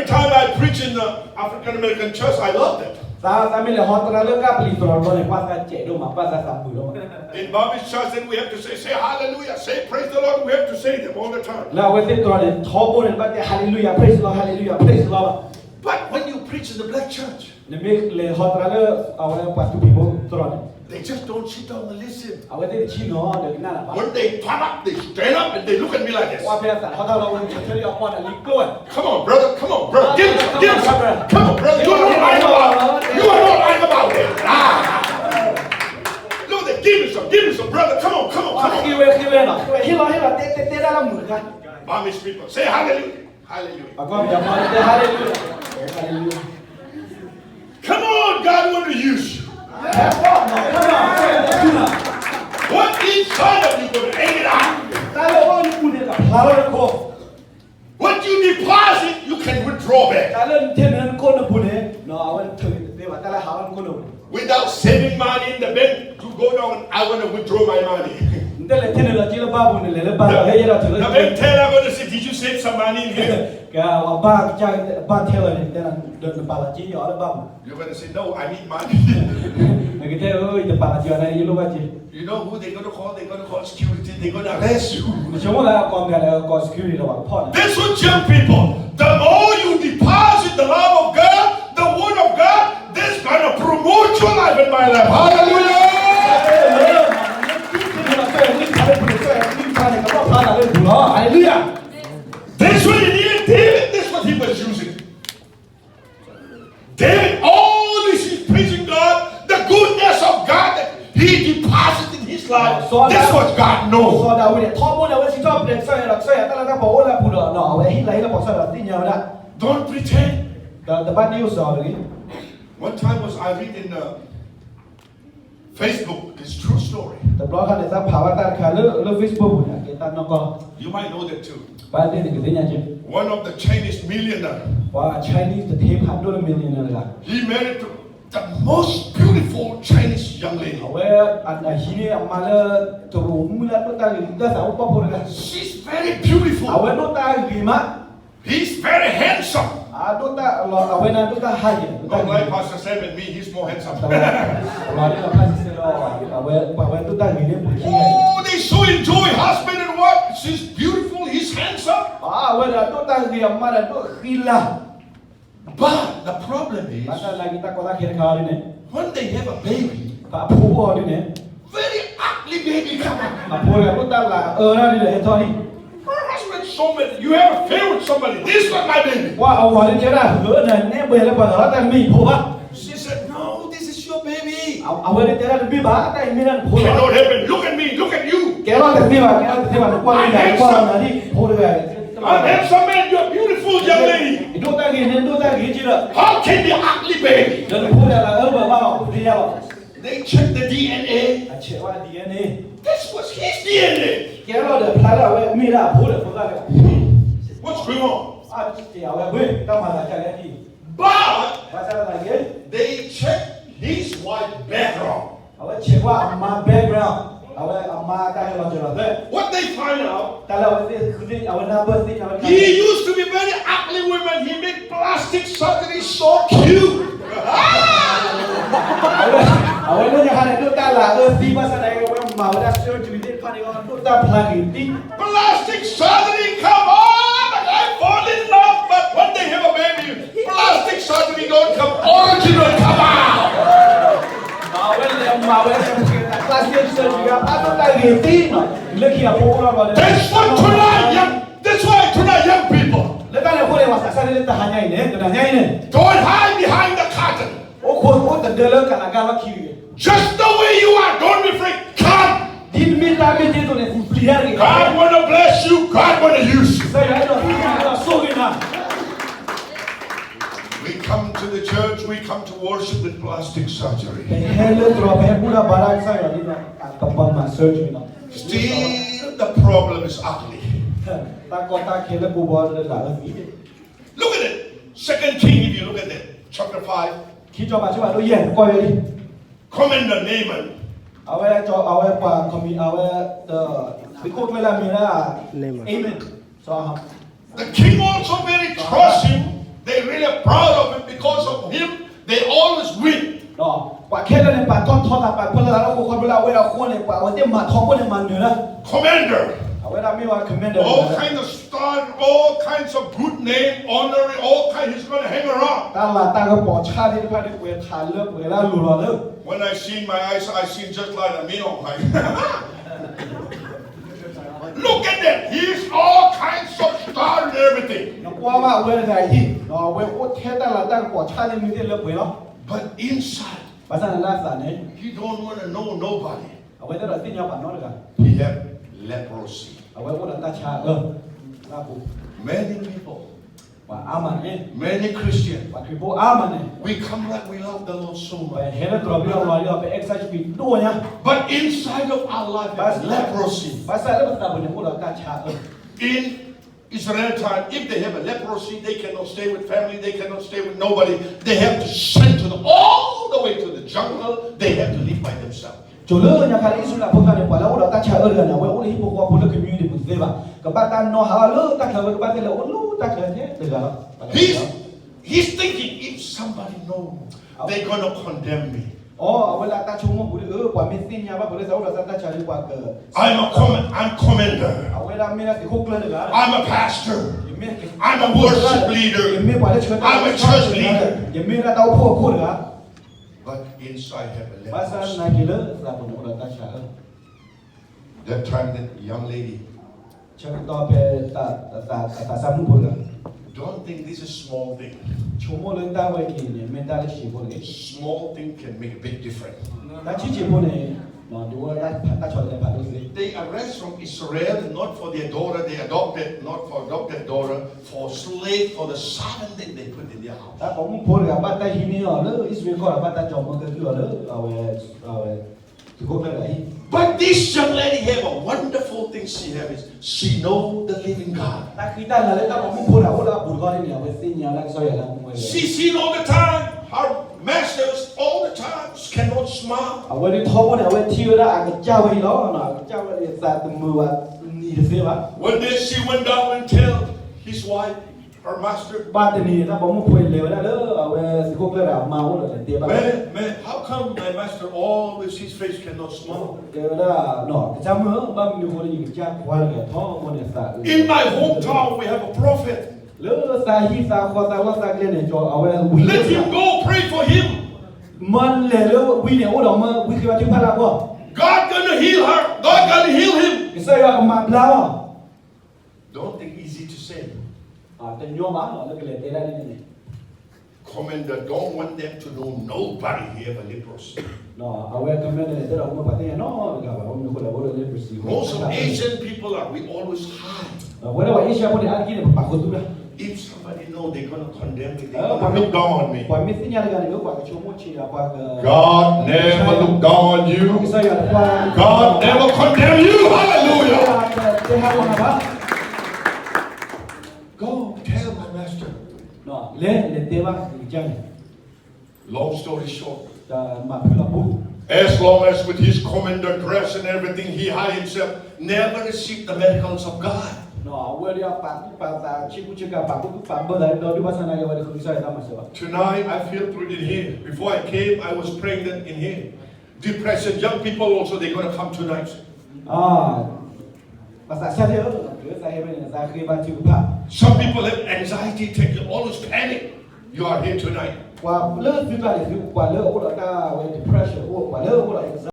time I preach in the African American church, I loved it. In Bobby's church, then we have to say hallelujah, say praise the Lord. We have to say them all the time. But when you preach in the black church, they just don't sit down and listen. When they come up, they stand up and they look at me like this. Come on, brother. Come on, brother. Give him some. Come on, brother. You are not lying about it. Look at that. Give me some, brother. Come on. Amish people, say hallelujah. Hallelujah. Come on, God want to use you. What inside of you going to aim it out? What you deposit, you can withdraw back. Without saving money in the bank, you go down, I want to withdraw my money. The bank teller going to say, did you save some money in here? You're going to say, no, I need money. You know who they're going to call? They're going to call security. They're going to arrest you. That's what young people, the more you deposit the love of God, the word of God, that's going to promote your life in my life. Hallelujah! That's what he needed. David, that's what he was using. David always is preaching God, the goodness of God that he deposited in his life. That's what God knows. Don't pretend. One time was I read in Facebook, it's true story. You might know that too. One of the Chinese millionaire. He married to the most beautiful Chinese young lady. She's very beautiful. He's very handsome. Not like Pastor Sam and me, he's more handsome. Oh, they so enjoy husband and wife. She's beautiful, he's handsome. But the problem is, when they have a baby, very ugly baby come out. My husband so mad. You have a affair with somebody. This is not my baby. She said, no, this is your baby. Cannot happen. Look at me. Look at you. I'm handsome man. You're a beautiful young lady. How can the ugly baby? They check the DNA. This was his DNA. What's going on? But they check his wife's background. What they find out, he used to be very ugly woman. He made plastic surgery so cute. Plastic surgery, come on! I fall in love, but when they have a baby, plastic surgery don't come, original come out. That's why tonight, young people, don't hide behind the curtain. Just the way you are, don't be afraid. Come. God want to bless you. God want to use you. We come to the church, we come to worship with plastic surgery. Still, the problem is ugly. Look at it. 2 King, if you look at that, chapter 5. Commander Naaman. The king also very trust him. They Commander. All kinds of stars, all kinds of good name, honoring, all kinds. He's going to hang around. When I see my eyes, I see just like a meal. Look at that. He's all kinds of stars and everything. But inside, he don't want to know nobody. He have leprosy. Many people, many Christians, we come like we love the Lord so much. But inside of our life, there's leprosy. In Israel time, if they have a leprosy, they cannot stay with family, they cannot stay with nobody. They have to send to them all the way to the jungle. They have to live by themselves. He's thinking, if somebody knows, they're going to condemn me. I'm commander. I'm a pastor. I'm a worship leader. I'm a church leader. But inside have a leprosy. That time that young lady, don't think this is a small thing. Small thing can make a big difference. They arrest from Israel, not for their daughter, they adopted, not for adopted daughter, for slave, for the servant that they put in their house. But this young lady have a wonderful thing she have is she know the living God. She seen all the time. Her masters all the time cannot smile. One day she went down and tell his wife, her master, man, how come my master always his face cannot smile? In my hometown we have a prophet. Let him go pray for him. God gonna heal her. God gonna heal him. Don't think easy to say. Commander don't want them to know nobody here have a leprosy. Most of Asian people are, we always hide. If somebody know they're going to condemn me, they're going to look down on me. God never look down on you. God never condemn you. Hallelujah. Go tell my master. Long story short, as long as with his commander dress and everything, he hide himself, never received the miracles of God. Tonight I feel through it here. Before I came, I was praying that in here. Depression, young people also, they're going to come tonight. Some people have anxiety, they always panic. You are here tonight.